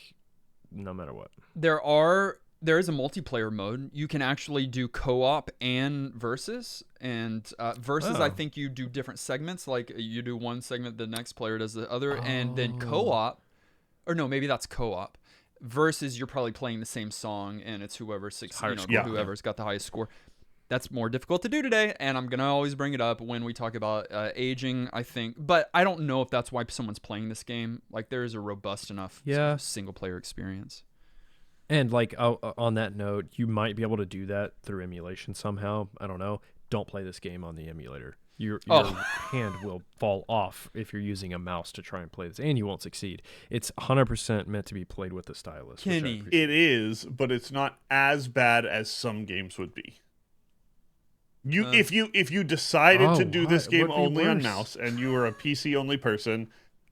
no matter what. There is a multiplayer mode. You can actually do co-op and versus. And versus, I think you do different segments. Like you do one segment, the next player does the other, and then co-op, or no, maybe that's co-op. Versus, you're probably playing the same song, and it's whoever's got the highest score. That's more difficult to do today, and I'm gonna always bring it up when we talk about aging, I think. But I don't know if that's why someone's playing this game. Like, there is a robust enough single player experience. And like on that note, you might be able to do that through emulation somehow. I don't know. Don't play this game on the emulator. Your hand will fall off if you're using a mouse to try and play this, and you won't succeed. It's 100% meant to be played with a stylus. Kenny, it is, but it's not as bad as some games would be. If you decided to do this game only on mouse, and you were a PC only person,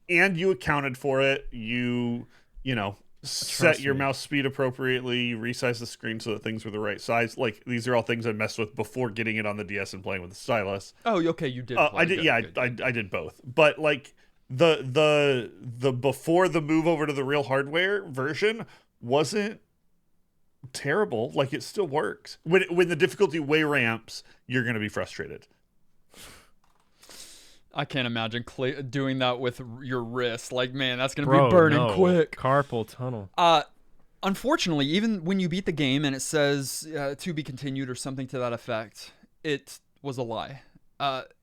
and you accounted for it, you know. Set your mouse speed appropriately, resize the screen so that things were the right size. Like, these are all things I messed with before getting it on the DS and playing with the stylus. Oh, okay, you did. I did. I did both. But like the before the move over to the real hardware version wasn't terrible. Like, it still works. When the difficulty way ramps, you're gonna be frustrated. I can't imagine doing that with your wrist. Like, man, that's going to be burning quick. Carpal tunnel. Unfortunately, even when you beat the game and it says to be continued or something to that effect, it was a lie.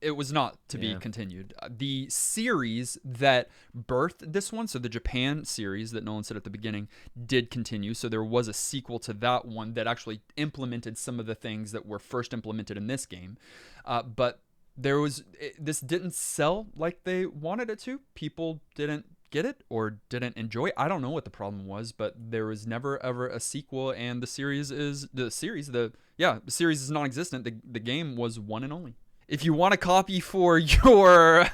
It was not to be continued. The series that birthed this one, so the Japan series that Nolan said at the beginning, did continue. So there was a sequel to that one that actually implemented some of the things that were first implemented in this game. But this didn't sell like they wanted it to. People didn't get it or didn't enjoy it. I don't know what the problem was, but there was never ever a sequel, and the series is non-existent. The game was one and only. If you want a copy for your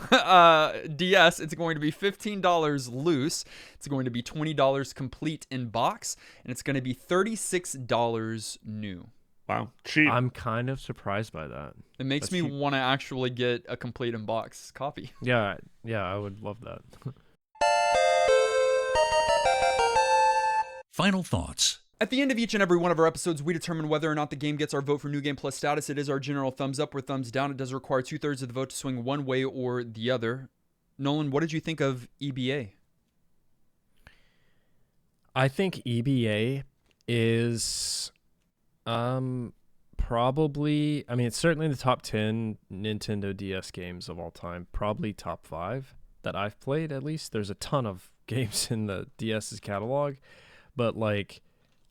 DS, it's going to be $15 loose. It's going to be $20 complete in box, and it's going to be $36 new. Wow, cheap. I'm kind of surprised by that. It makes me want to actually get a complete in box copy. Yeah, I would love that. Final thoughts. At the end of each and every one of our episodes, we determine whether or not the game gets our vote for New Game Plus status. It is our general thumbs up or thumbs down. It does require 2/3 of the vote to swing one way or the other. Nolan, what did you think of EBA? I think EBA is probably, I mean, it's certainly in the top 10 Nintendo DS games of all time. Probably top 5 that I've played, at least. There's a ton of games in the DS's catalog, but like,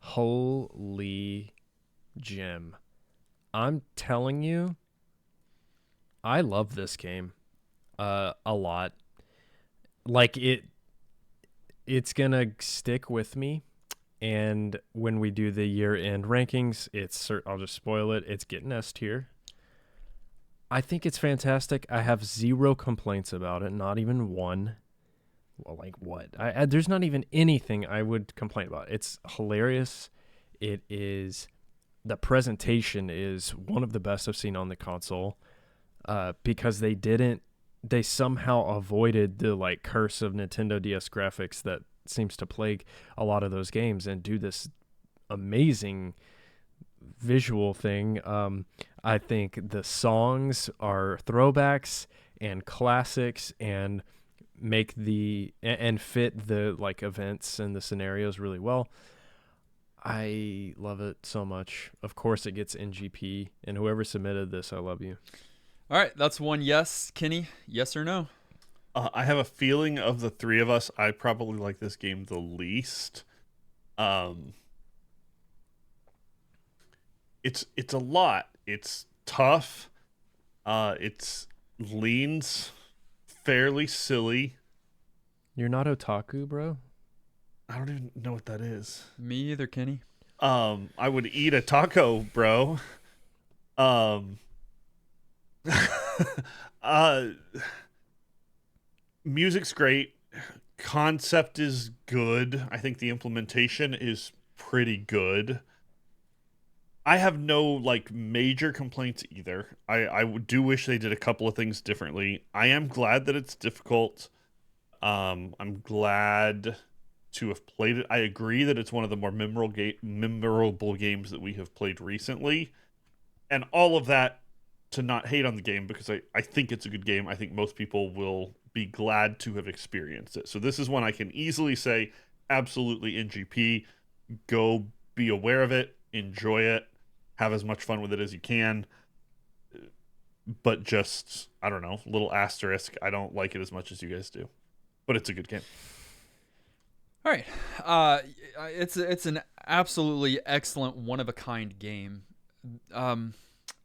holy gem. I'm telling you, I love this game a lot. Like, it's gonna stick with me, and when we do the year-end rankings, I'll just spoil it, it's getting S tier. I think it's fantastic. I have zero complaints about it, not even one. Well, like what? There's not even anything I would complain about. It's hilarious. The presentation is one of the best I've seen on the console, because they somehow avoided the like curse of Nintendo DS graphics that seems to plague a lot of those games, and do this amazing visual thing. I think the songs are throwbacks and classics, and fit the like events and the scenarios really well. I love it so much. Of course it gets NGP, and whoever submitted this, I love you. All right, that's one yes. Kenny, yes or no? I have a feeling of the three of us, I probably like this game the least. It's a lot. It's tough. It's leans fairly silly. You're not otaku, bro? I don't even know what that is. Me either, Kenny. I would eat a taco, bro. Music's great. Concept is good. I think the implementation is pretty good. I have no like major complaints either. I do wish they did a couple of things differently. I am glad that it's difficult. I'm glad to have played it. I agree that it's one of the more memorable games that we have played recently. And all of that, to not hate on the game, because I think it's a good game. I think most people will be glad to have experienced it. So this is one I can easily say, absolutely NGP. Go be aware of it. Enjoy it. Have as much fun with it as you can. But just, I don't know, little asterisk. I don't like it as much as you guys do. But it's a good game. All right. It's an absolutely excellent, one-of-a-kind game.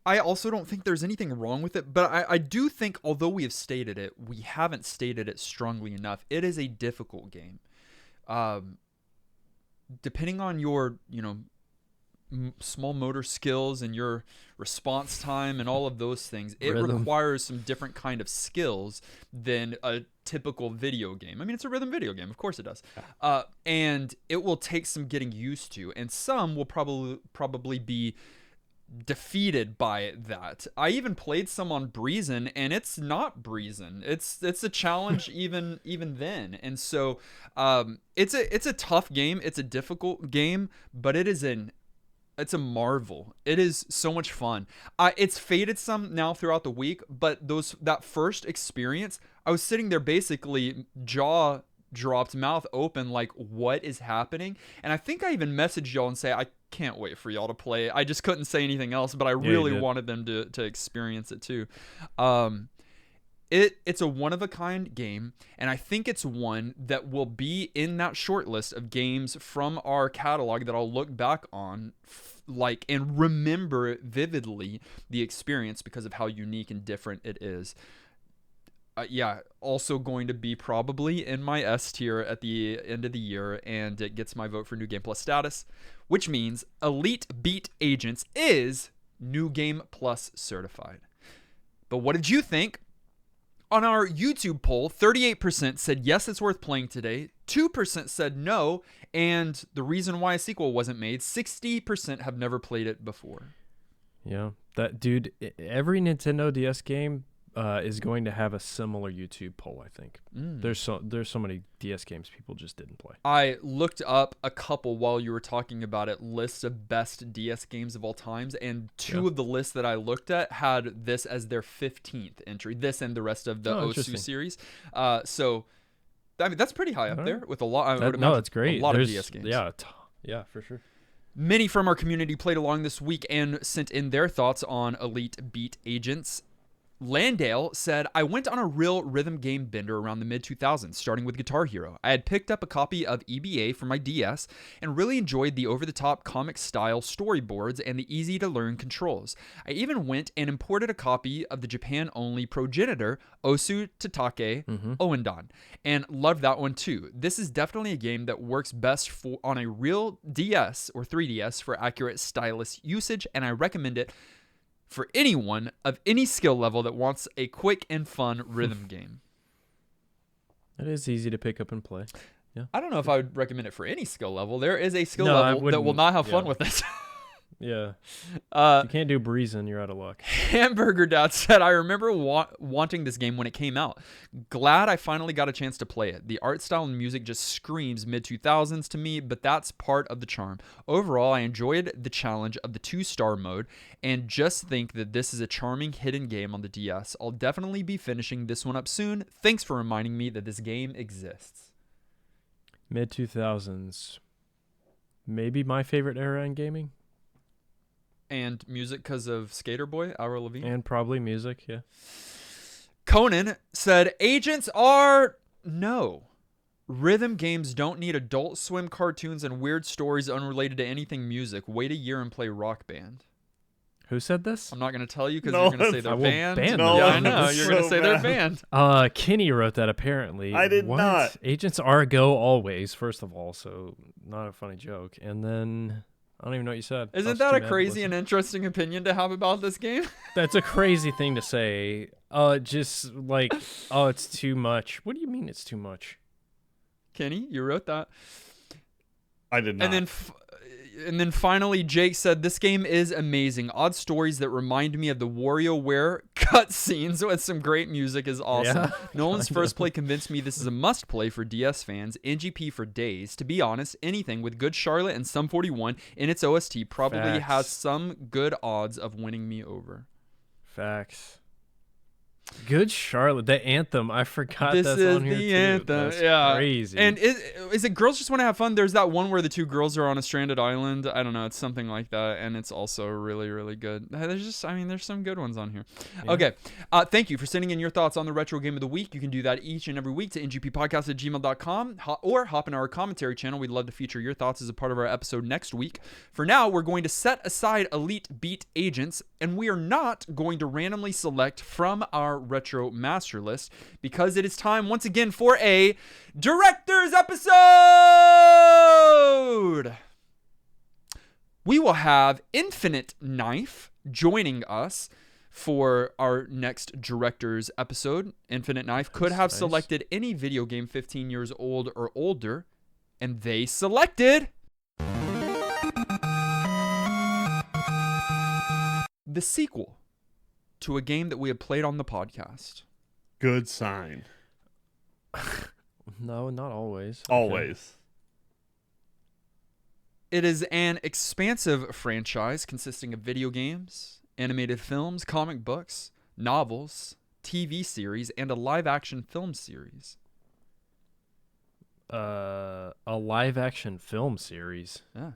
I also don't think there's anything wrong with it, but I do think, although we have stated it, we haven't stated it strongly enough. It is a difficult game. Depending on your, small motor skills and your response time and all of those things, it requires some different kind of skills than a typical video game. I mean, it's a rhythm video game, of course it does, and it will take some getting used to, and some will probably be defeated by that. I even played some on Breezin', and it's not Breezin'. It's a challenge even then, and so it's a tough game. It's a difficult game, but it's a marvel. It is so much fun. It's faded some now throughout the week, but that first experience, I was sitting there basically jaw dropped, mouth open, like, what is happening? And I think I even messaged y'all and say, I can't wait for y'all to play it. I just couldn't say anything else, but I really wanted them to experience it too. It's a one-of-a-kind game, and I think it's one that will be in that short list of games from our catalog that I'll look back on and remember vividly the experience because of how unique and different it is. Also going to be probably in my S tier at the end of the year, and it gets my vote for New Game Plus status, which means Elite Beat Agents is New Game Plus certified. But what did you think? On our YouTube poll, 38% said yes, it's worth playing today. 2% said no, and the reason why a sequel wasn't made, 60% have never played it before. Yeah, that dude, every Nintendo DS game is going to have a similar YouTube poll, I think. There's so many DS games people just didn't play. I looked up a couple while you were talking about it, lists of best DS games of all times, and two of the lists that I looked at had this as their 15th entry, this and the rest of the Osu series. So, I mean, that's pretty high up there with a lot. That's great. A lot of DS games. Yeah, for sure. Many from our community played along this week and sent in their thoughts on Elite Beat Agents. Landale said, I went on a real rhythm game bender around the mid-2000s, starting with Guitar Hero. I had picked up a copy of EBA for my DS and really enjoyed the over-the-top comic-style storyboards and the easy-to-learn controls. I even went and imported a copy of the Japan-only progenitor, Osu Tatake Oendan, and loved that one too. This is definitely a game that works best on a real DS or 3DS for accurate stylus usage, and I recommend it for anyone of any skill level that wants a quick and fun rhythm game. It is easy to pick up and play. Yeah. I don't know if I would recommend it for any skill level. There is a skill level that will not have fun with this. Yeah. If you can't do breezing, you're out of luck. Hamburger Dad said, I remember wanting this game when it came out. Glad I finally got a chance to play it. The art style and music just screams mid-2000s to me, but that's part of the charm. Overall, I enjoyed the challenge of the 2-star mode and just think that this is a charming hidden game on the DS. I'll definitely be finishing this one up soon. Thanks for reminding me that this game exists. Mid-2000s. Maybe my favorite era in gaming. And music because of Skater Boy, Avril Lavigne. And probably music, yeah. Conan said, agents are no. Rhythm games don't need Adult Swim cartoons and weird stories unrelated to anything music. Wait a year and play Rock Band. Who said this? I'm not going to tell you because you're going to say they're banned. No, yeah, I know. You're going to say they're banned. Kenny wrote that apparently. I did not. Agents are go always, first of all, so not a funny joke. And then I don't even know what you said. Isn't that a crazy and interesting opinion to have about this game? That's a crazy thing to say. Just like, it's too much. What do you mean it's too much? Kenny, you wrote that. I did not. And then finally, Jake said, this game is amazing. Odd stories that remind me of the WarioWare cutscenes with some great music is awesome. Yeah, Nolan's first play convinced me this is a must-play for DS fans. NGP for days. To be honest, anything with good Charlotte and Sum 41 in its OST probably has some good odds of winning me over. Facts. Good Charlotte, the anthem. I forgot this that's is on here the too. anthem. That's yeah, crazy. And is it Girls Just Want to Have Fun? There's that one where the two girls are on a stranded island. I don't know. It's something like that, and it's also really, really good. There's some good ones on here. Yeah. Okay. Thank you for sending in your thoughts on the retro game of the week. You can do that each and every week to ngppodcast@gmail.com or hop in our commentary channel. We'd love to feature your thoughts as a part of our episode next week. For now, we're going to set aside Elite Beat Agents, and we are not going to randomly select from our retro master list because it is time once again for a director's episode. We will have Infinite Knife joining us for our next director's episode. Infinite Knife could have selected any video game 15 years old or older, and they selected the sequel to a game that we have played on the podcast. Good sign. No, not always. Always. It is an expansive franchise consisting of video games, animated films, comic books, novels, TV series, and a live-action film series. A live action film series. Yeah.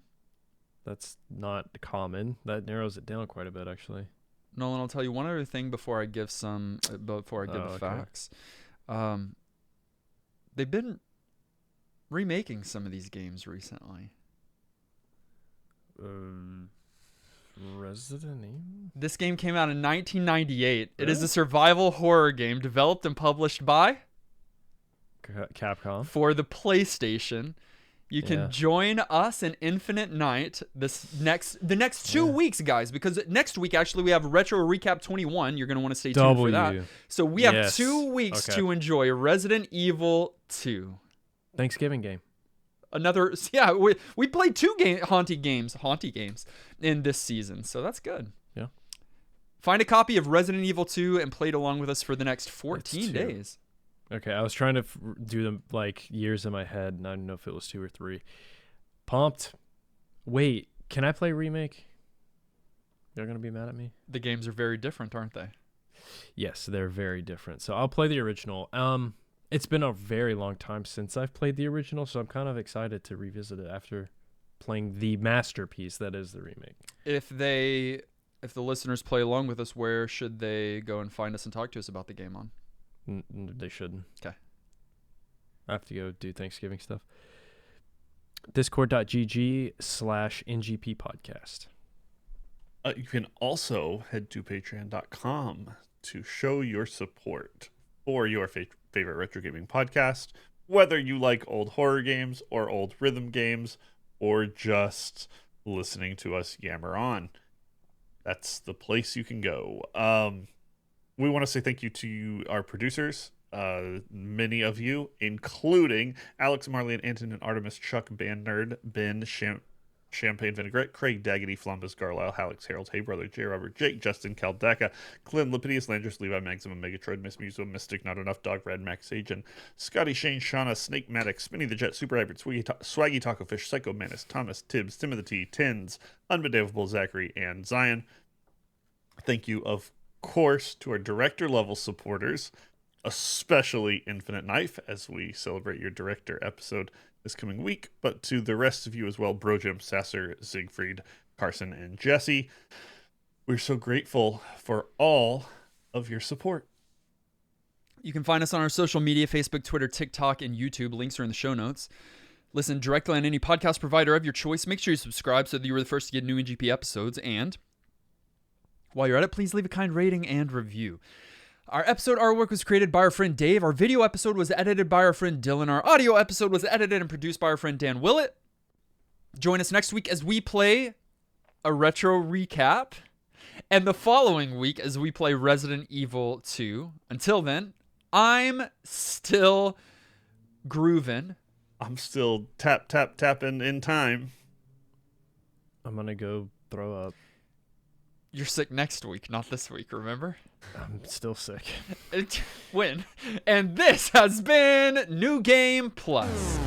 That's not common. That narrows it down quite a bit, actually. Nolan, I'll tell you one other thing before I give the facts. They've been remaking some of these games recently. Resident Evil? This game came out in 1998. Really? It is a survival horror game developed and published by Capcom for the PlayStation. You can join us in Infinite Night the next 2 weeks, guys, because next week actually we have Retro Recap 21. You're going to want to stay tuned for that. So we have 2 weeks to enjoy Resident Evil 2. Thanksgiving game. We played 2 haunty games in this season, so that's good. Yeah. Find a copy of Resident Evil 2 and play it along with us for the next 14 days. Okay, I was trying to do them like years in my head, and I don't know if it was 2 or 3. Pumped. Wait, can I play remake? You're gonna be mad at me? The games are very different, aren't they? Yes, they're very different. So I'll play the original. It's been a very long time since I've played the original, so I'm kind of excited to revisit it after playing the masterpiece that is the remake. If the listeners play along with us, where should they go and find us and talk to us about the game on? They shouldn't. Okay. I have to go do Thanksgiving stuff. Discord.gg/NGP podcast. You can also head to patreon.com to show your support for your favorite retro gaming podcast, whether you like old horror games or old rhythm games or just listening to us yammer on. That's the place you can go. We want to say thank you to our producers, many of you, including Alex, Marley, Anton, and Artemis, Chuck, Band Nerd, Ben, Champagne Vinaigrette, Craig, Daggety, Flumbus, Garlisle, Hallex, Harold, Hey Brother, J. Robert, Jake, Justin, Caldecca, Clint, Lipidius, Landris, Levi, Maximum, Megatroid, Miss Muso, Mystic, Not Enough, Dog, Red, Max Agent, Scotty, Shane, Shauna, Snake, Maddox, Spinny the Jet, Super Hybrid, Swaggy, Taco Fish, Psycho Manus, Thomas, Tibbs, Timothy, Tins, Unbedavable, Zachary, and Zion. Thank you, of course, to our director level supporters, especially Infinite Knife, as we celebrate your director episode this coming week, but to the rest of you as well, Brojim, Sasser, Siegfried, Carson, and Jesse. We're so grateful for all of your support. You can find us on our social media, Facebook, Twitter, TikTok, and YouTube. Links are in the show notes. Listen directly on any podcast provider of your choice. Make sure you subscribe so that you are the first to get new NGP episodes, and while you're at it, please leave a kind rating and review. Our episode artwork was created by our friend Dave. Our video episode was edited by our friend Dylan. Our audio episode was edited and produced by our friend Dan Willett. Join us next week as we play a retro recap, and the following week as we play Resident Evil 2. Until then, I'm still grooving. I'm still tapping in time. I'm gonna go throw up. You're sick next week, not this week, remember? I'm still sick. Win. And this has been New Game Plus.